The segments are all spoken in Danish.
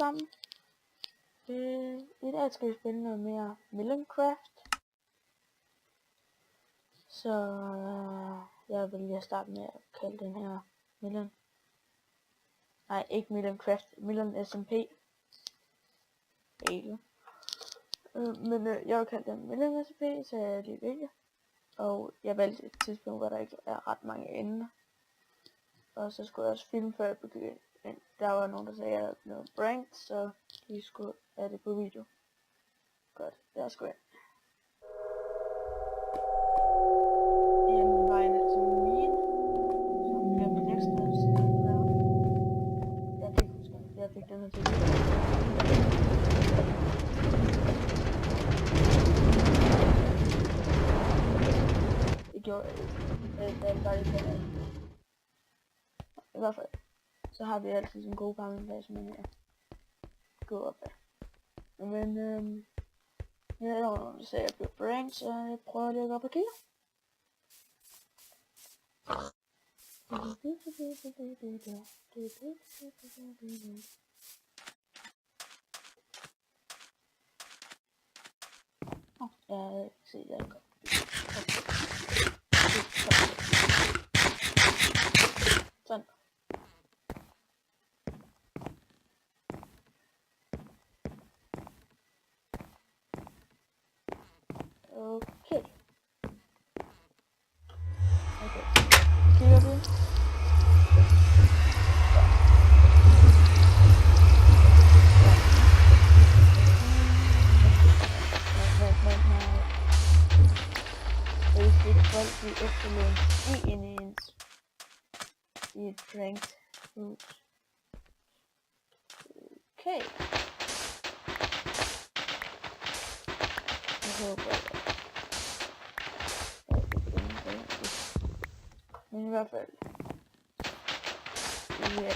sammen. I dag skal vi spille noget mere Minecraft. Så jeg vil lige starte med at kalde den her Millen. Nej, ikke Minecraft, Millen SMP. Ikke. Men jeg vil kalde den Millen SMP, så jeg lige vælger. Og jeg valgte et tidspunkt, hvor der ikke er ret mange emner. Og så skulle jeg også filme, før jeg begyndte. Men der var nogen, der sagde, at jeg havde noget prank, så de skulle have det på video. Godt, lad os gå ind. Jamen, vejen er til min. Så bliver min ekstra side der. Jeg fik den her til video. Det gjorde jeg ikke. Det er bare ikke det. I hvert fald, så har vi altid en god gammel base, men jeg går op af. Men jeg er nogen, der sagde, at jeg blev prank, så jeg prøver lige at gå op og kigge. Jeg ser det godt. Sådan. Okay. Kigger vi. Hvis folk vil efterlåne i et prank hus. Okay. Jeg håber men i hvert fald. Ja.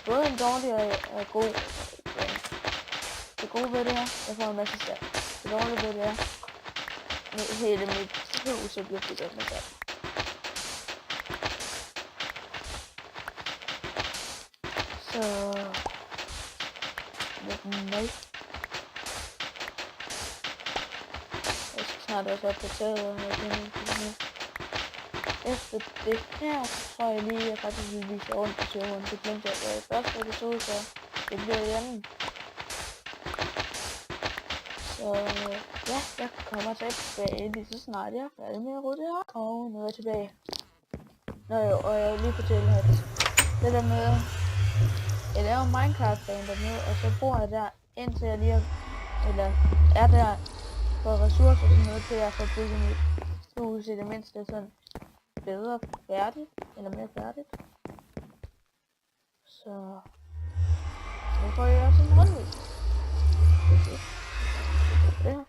Både en dårlig og god prank. Det gode ved det her, jeg får en masse stær. Det dårlige ved det er, hele mit hus er blevet bygget med stær. Så lidt nøj. Jeg skal snart også op på taget, og jeg kan efter det her, så tror jeg lige, at jeg faktisk vil vise rundt på serveren. Det glemte jeg i første episode, så det bliver i anden. Så ja, jeg kommer tilbage lige så snart jeg er færdig med at rydde her. Og nu er jeg tilbage. Nå jo, og jeg vil lige fortælle, at det der med, jeg laver Minecraft-bane dernede, og så bor jeg der, indtil jeg lige er der for ressourcer og sådan noget, til jeg får bygget mit hus i det mindste sådan bedre færdigt, eller mere færdigt. Så nu får jeg også en rundvis. Det her.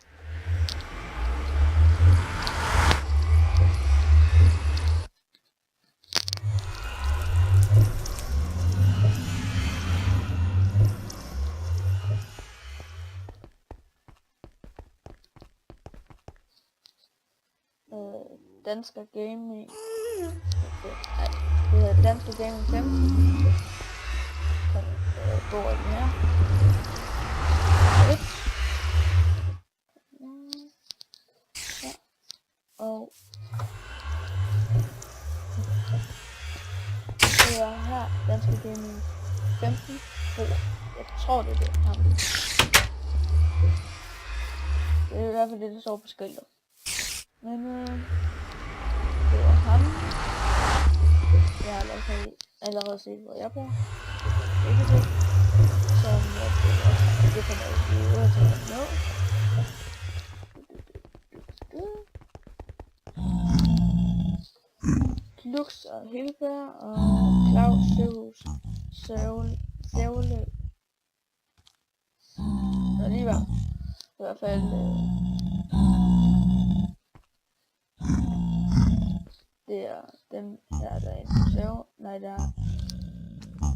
Dansker Gaming. Det hedder Dansker Gaming 15. Så går den her. Ja. Og det er her Dansker Gaming 15. Jeg tror det er det her. Det er i hvert fald det, der står på skiltet. Men det var ham. Jeg har allerede set, hvor jeg bor. Ikke det. Som jeg det kan jeg blive ude til at nå. Klux og Hilbert og Claus Søhus. Sævle. Så lige var i hvert fald det er dem der er inde på serveren. Nej, der er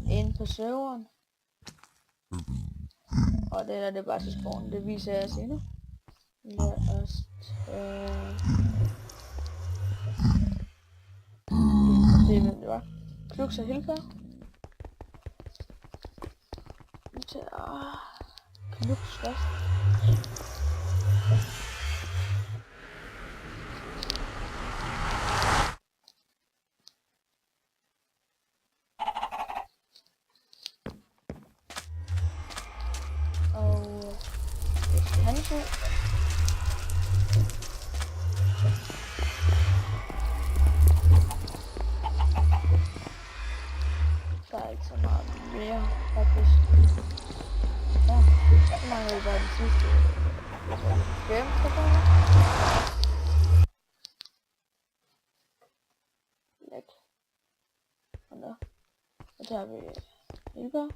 inde på serveren. Og det er det bare til spawn. Det viser jeg senere. Lad os se hvem det var. Klux og Hilbert. til at knups først. Og det skal hans ud. Der er ikke så meget mere, faktisk. Ja, så mangler vi bare den sidste gømmepatroner. Læk. Og der. Så tager vi hjælper.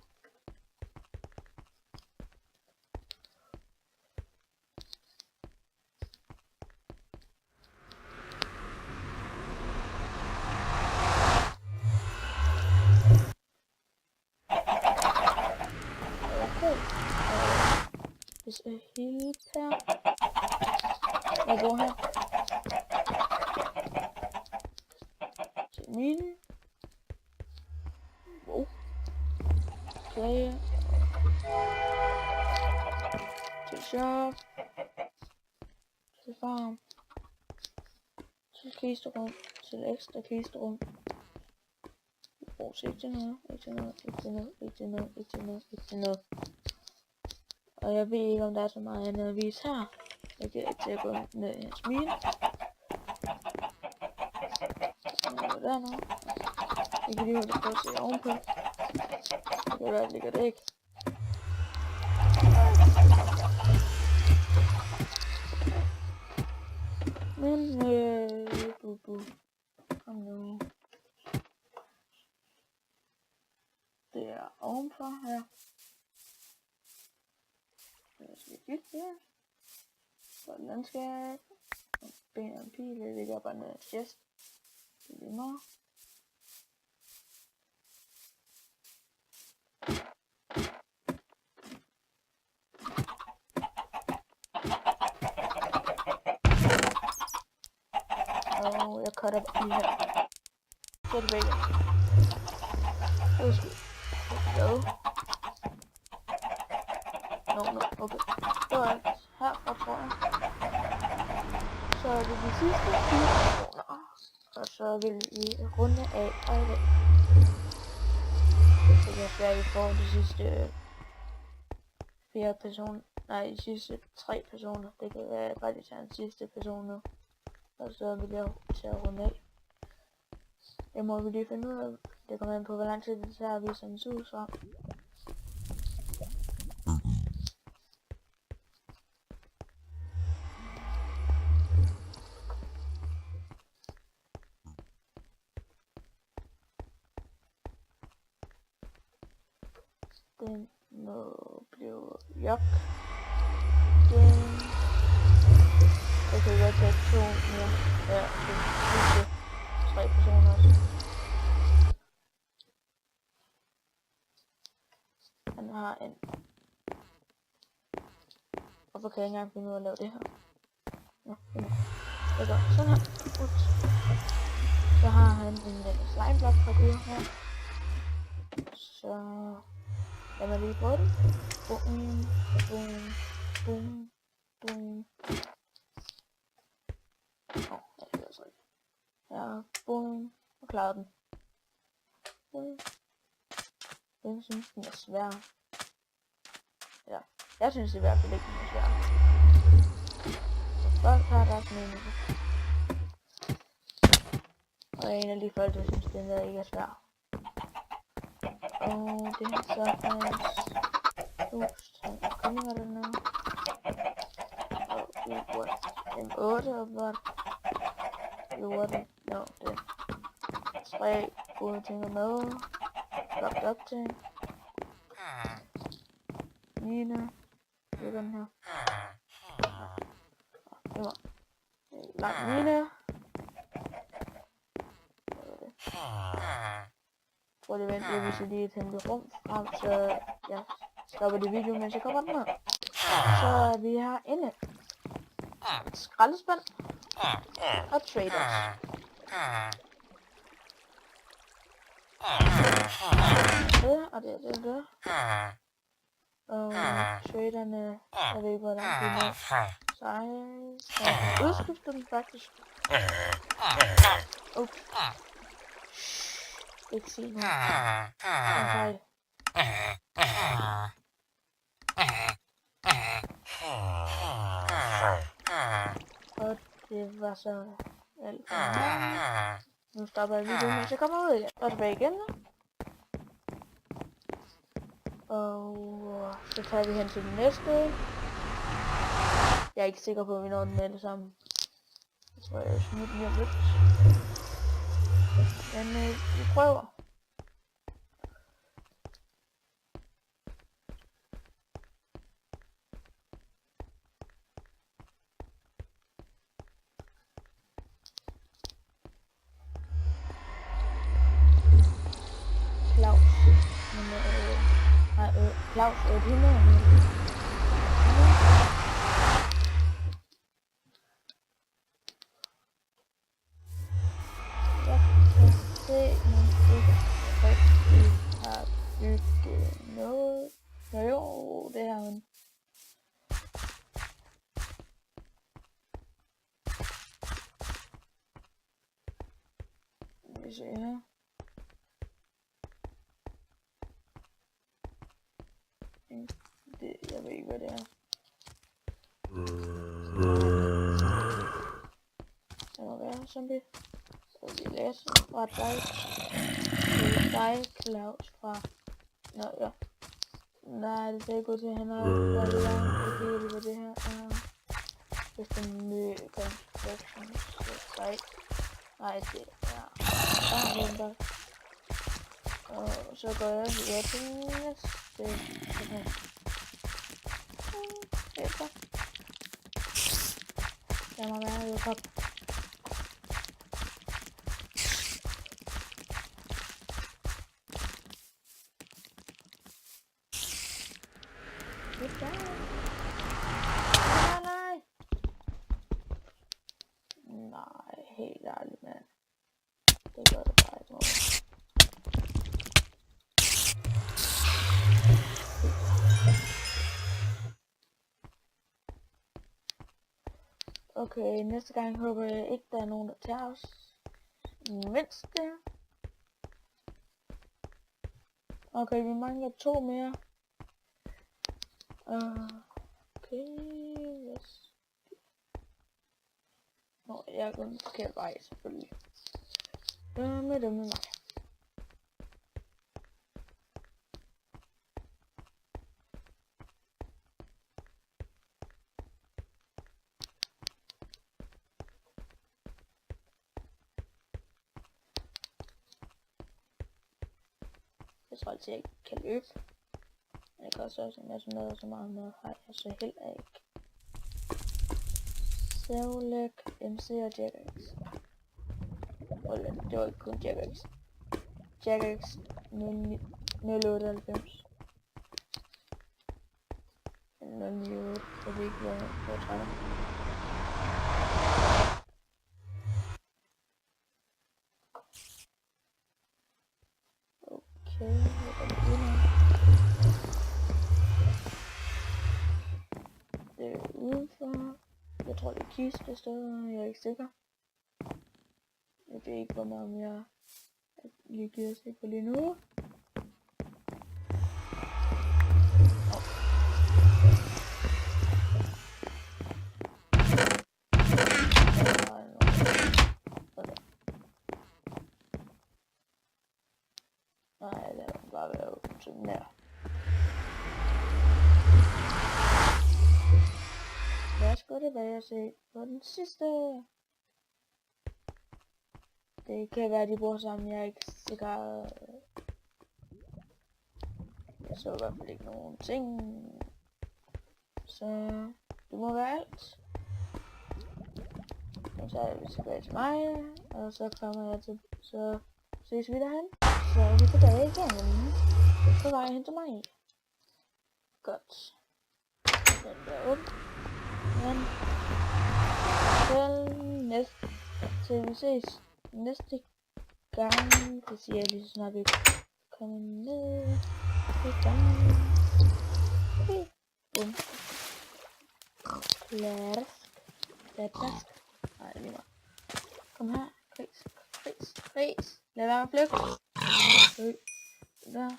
Hvis jeg helt her. Jeg går her. Til mine. Wow. Okay. Til shop. Til farm. Til kisterum. Til ekstra kisterum. Ikke til noget, ikke til noget, ikke til noget, ikke til noget, ikke til noget, ikke til noget. Og jeg ved ikke, om der er så meget andet at vise her. Jeg giver ikke til at gå ned i hans mine. Noget dernede. Jeg kan lige holde på at se ovenpå. Det kan være, at ligger det ikke. Men kom nu. Det er ovenfor her. Jeg skal kigge her. Så et landskab. Ben og en pil, det ligger bare ned i en chest. Det er lige meget. Og jeg cutter lige her. Så er det begge. Jo. No, okay. Det var alt herfra, tror jeg. Så er det de sidste 4 personer. Og så vil vi runde af og i dag. Det kan være, at vi får de sidste 4 personer. Nej, de sidste 3 personer. Det kan være, at jeg bare lige tager den sidste person nu. Og så vil jeg til at runde af. Det må vi lige finde ud af. Det kommer an på, hvor lang tid det tager at vise en sus frem. Den må blive jok. Den... Jeg kan godt tage 2 mere. Ja, det sidste 3 personer også. Han har en... Hvorfor kan jeg ikke engang finde ud af at lave det her? Nå, det går sådan her. Ups. Så har han en slimeblock figur her. Så... lad mig lige prøve den. Boom, boom, boom, boom. Jeg hører så ikke. Ja, boom. Og klarede den. Den synes den er svær. Ja, jeg synes i hvert fald ikke den er svær. Folk har deres mening. Og en af de folk, der synes den der ikke er svær. Og det er så kom var det nu. Og det var en 8 åbenbart. Det var det. Nå, det 3 gode ting at med. Lagt op ting. Mine. Det er den her. Det var langt mine. Prøv lige vent, jeg viser lige et hemmeligt rum frem, så jeg stopper det video, mens jeg kommer ned. Så vi har inde et skraldespand og traders. Det, og det. Og traderne, jeg ved ikke, hvor langt de er nået. Så jeg udskifter den faktisk. Ups. Ikke sige noget. En fejl. Og det var så alt for mig. Nu stopper jeg videoen, mens jeg kommer ud igen. Og tilbage igen. Og så tager vi hen til den næste. Jeg er ikke sikker på, at vi når den med det samme. Jeg tror, jeg smider den lige om lidt. Men vi prøver. Claus. Claus 800. Jeg kan se, man ikke rigtig har bygget noget. Jo, det har man. Vi ser her. Jeg ved ikke, hvad det er. Det må være zombie. Så vi læser fra dig. Det er dig, Claus, fra... Nå, ja. Nej, det er godt til, at han har været i gang. Jeg ved ikke, hvad det her er. Hvis det er ny construction site. Nej, det er... den der. Og så går jeg videre til næste. Hjælper. Der må være noget op. Nej. Nej, helt ærligt, mand. Det gør det bare ikke noget. Okay, næste gang håber jeg ikke, der er nogen, der tager os. Mindst det. Okay, vi mangler 2 mere. Okay, yes. Nå, jeg er gået den forkerte vej, selvfølgelig. Med mig. Jeg tror altid, jeg ikke kan løbe. Men jeg kan også en masse noget, så meget noget har jeg så heller ikke. Savlæg, MC og Jackax. Det var ikke kun Jackax. Jackax 098. 098. Jeg ved ikke, hvor jeg trækker. Okay, jeg går lige ind. Det er udenfor. Jeg tror, det er kiste steder. Jeg er ikke sikker. Jeg ved ikke, hvor meget mere jeg lige giver sig på lige nu. Nej, det er bare være åbent sådan der. Lad os gå tilbage og se på den sidste. Det kan være, de bor sammen. Jeg er ikke sikker. Jeg så i hvert fald ikke nogen ting. Så det må være alt. Og så er vi tilbage til mig. Og så kommer jeg til. Så ses vi derhen. Så er vi tilbage igen. På vej hen til mig. Godt. Den der åben. Men til vi ses næste gang. Det siger jeg lige så snart vi kommer ned. Okay. Bum. Plask. Nej, lige meget. Kom her. Gris. Lad være med at flygte. Der.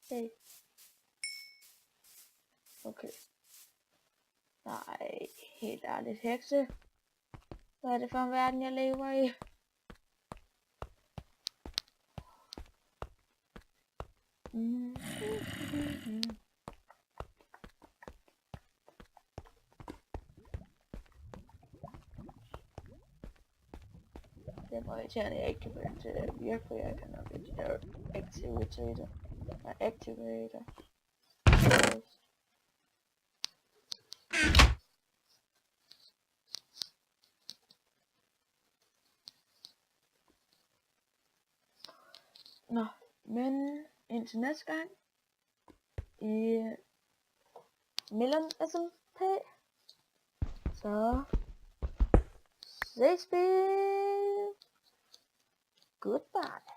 Hey. Okay. Nej, helt ærligt, hekse. Hvad er det for en verden, jeg lever i? Det er meget irriterende, at jeg ikke kan få det til at virke, for jeg kan nok ikke lave activator. Nå, men indtil næste gang i Melon SMP, så ses vi. Goodbye.